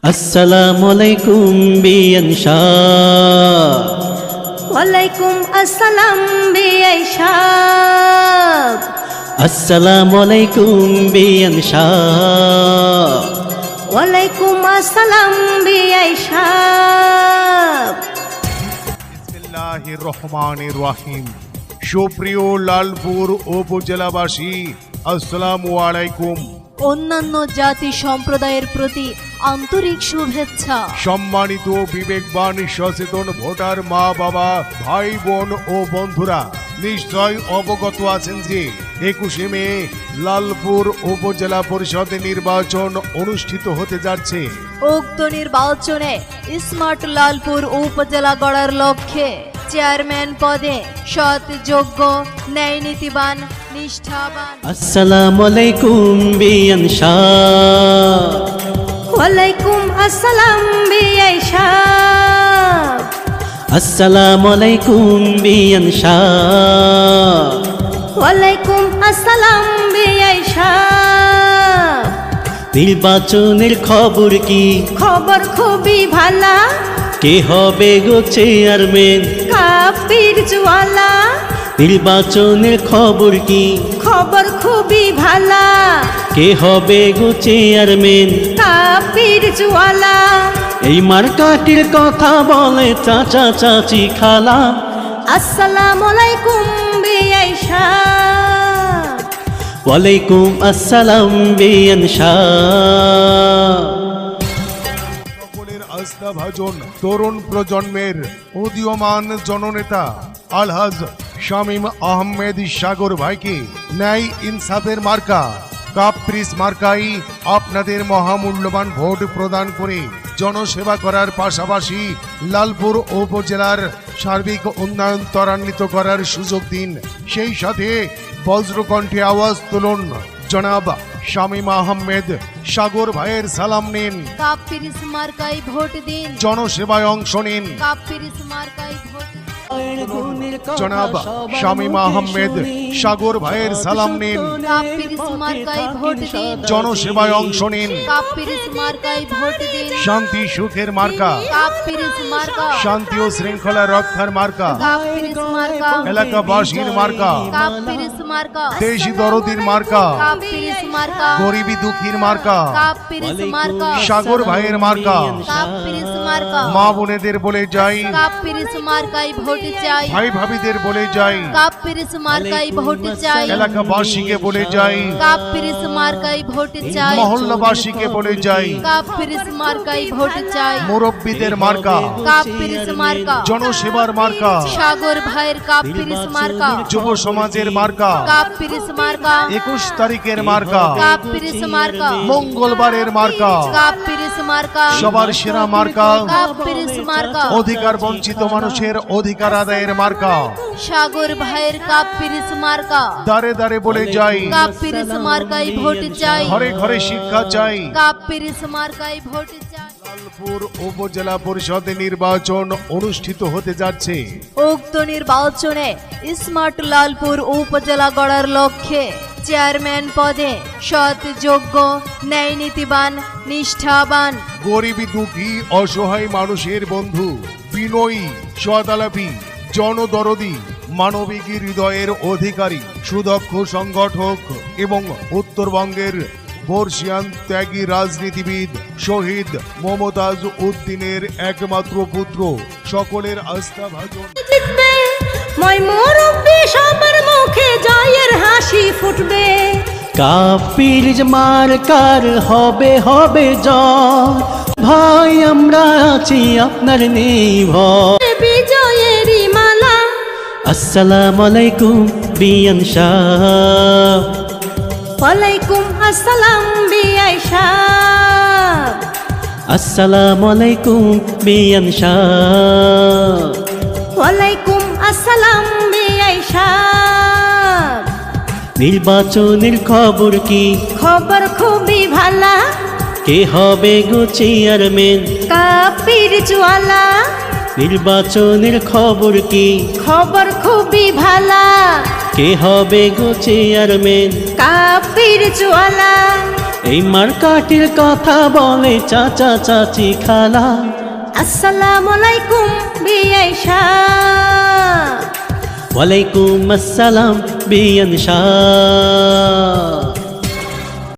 আসসালামু আলাইকুম বিয়ান শাহ। ওয়ালাইকুম আসসালাম বিআই সাহেব। আসসালামু আলাইকুম বিয়ান শাহ। ওয়ালাইকুম আসসালাম বিআই সাহেব। বিসমিল্লাহির রহমানির রহিম। সুপ্রিয় লালপুর উপজেলাবাসী, আসসালামু আলাইকুম। অন্যান্য জাতি সম্প্রদায়ের প্রতি আন্তরিক শুভেচ্ছা। সম্মানিত বিবেকবান সচেতন ভোটার মা বাবা, ভাই বোন ও বন্ধুরা, নিশ্চয় অবগত আছেন যে 21শে মে লালপুর উপজেলা পরিষদ নির্বাচন অনুষ্ঠিত হতে যাচ্ছে। উক্ত নির্বাচনে স্মার্ট লালপুর উপজেলা গড়ার লক্ষ্যে চেয়ারম্যান পদে সৎ, যোগ্য, ন্যায় নীতিবান, নিষ্ঠাবান। আসসালামু আলাইকুম বিয়ান শাহ। ওয়ালাইকুম আসসালাম বিআই সাহেব। আসসালামু আলাইকুম বিয়ান শাহ। ওয়ালাইকুম আসসালাম বিআই সাহেব। নির্বাচনের খবর কি? খবর খুবই ভালা। কে হবে গো চেয়ারম্যান? কাপির জওয়ালা। নির্বাচনের খবর কি? খবর খুবই ভালা। কে হবে গো চেয়ারম্যান? কাপির জওয়ালা। এই মার্কাটির কথা বলে চাচা চাচি খালা। আসসালামু আলাইকুম বিআই সাহেব। ওয়ালাইকুম আসসালাম বিয়ান শাহ। সকলের আস্থাভাজন তরুণ প্রজন্মের উদীয়মান জননেতা আলহাজ শামীম আহমেদ সাগর ভাইকে ন্যায় ইনসাফের মার্কা কাপ্রিস মার্কাই আপনাদের মহামূল্যবান ভোট প্রদান করে জনসেবা করার পাশাপাশি লালপুর উপজেলার সার্বিক উন্নয়ন ত্বরান্বিত করার সুযোগ দিন। সেই সাথে বজ্রকণ্ঠে আওয়াজ তুলুন, জনাব শামীম আহমেদ সাগর ভাইয়ের সালাম নিন, কাপিরিস মার্কায় ভোট দিন। জনসেবায় অংশ নিন। কাপিরিস মার্কায় ভোট দিন। জনাব শামীম আহমেদ সাগর ভাইয়ের সালাম নিন, কাপিরিস মার্কায় ভোট দিন। জনসেবায় অংশ নিন। কাপিরিস মার্কায় ভোট দিন। শান্তি সুখের মার্কা, কাপিরিস মার্কা। শান্তি ও শৃঙ্খলা রক্ষার মার্কা, কাপিরিস মার্কা। এলাকাবাসীর মার্কা, কাপিরিস মার্কা। দেশি দরদির মার্কা, কাপিরিস মার্কা। গরিবী দুঃখীর মার্কা, কাপিরিস মার্কা। সাগর ভাইয়ের মার্কা। কাপিরিস মার্কা। মা বোনেদের বলে যাই, কাপিরিস মার্কায় ভোট চাই। ভাই ভাবিদের বলে যাই, কাপিরিস মার্কায় ভোট চাই। এলাকাবাসীকে বলে যাই, কাপিরিস মার্কায় ভোট চাই। মহল্লাবাসীকে বলে যাই, কাপিরিস মার্কায় ভোট চাই। মুরব্বীদের মার্কা, কাপিরিস মার্কা। জনসেবার মার্কা, সাগর ভাইয়ের কাপিরিস মার্কা। যুব সমাজের মার্কা, কাপিরিস মার্কা। 21 তারিখের মার্কা, কাপিরিস মার্কা। মঙ্গলবারের মার্কা, কাপিরিস মার্কা। সবার সেরা মার্কা, কাপিরিস মার্কা। অধিকার বঞ্চিত মানুষের অধিকার আদায়ের মার্কা। সাগর ভাইয়ের কাপিরিস মার্কা। দাঁড়ে দাঁড়ে বলে যাই, কাপিরিস মার্কায় ভোট চাই। ঘরে ঘরে শিক্ষা চাই। কাপিরিস মার্কায় ভোট চাই। লালপুর উপজেলা পরিষদ নির্বাচন অনুষ্ঠিত হতে যাচ্ছে। উক্ত নির্বাচনে স্মার্ট লালপুর উপজেলা গড়ার লক্ষ্যে চেয়ারম্যান পদে সৎ, যোগ্য, ন্যায় নীতিবান, নিষ্ঠাবান, গরিবী দুঃখী অসহায় মানুষের বন্ধু, বিনয়ী, সদালাপী, জনদরদী, মানবিক হৃদয়ের অধিকারী, সুদক্ষ সংগঠক এবং উত্তরবঙ্গের বর্ষিয়ান ত্যাগী রাজনীতিবিদ শহীদ মমতাজ উদ্দিনের একমাত্র পুত্র, সকলের আস্থাভাজন জিতবে মই মুরব্বি, সবার মুখে জয়ের হাসি ফুটবে। কাপিরিজ মার্কার হবে হবে জয়। ভাই আমরা আছি আপনার নেই ভয়। বিজয়েরই মালা। আসসালামু আলাইকুম বিয়ান শাহ। ওয়ালাইকুম আসসালাম বিআই সাহেব। আসসালামু আলাইকুম বিয়ান শাহ। ওয়ালাইকুম আসসালাম বিআই সাহেব। নির্বাচনের খবর কি? খবর খুবই ভালা। কে হবে গো চেয়ারম্যান? কাপির জওয়ালা। নির্বাচনের খবর কি? খবর খুবই ভালা। কে হবে গো চেয়ারম্যান? কাপির জওয়ালা। এই মার্কাটির কথা বলে চাচা চাচি খালা। আসসালামু আলাইকুম বিআই সাহ। ওয়ালাইকুম আসসালাম বিয়ান শাহ।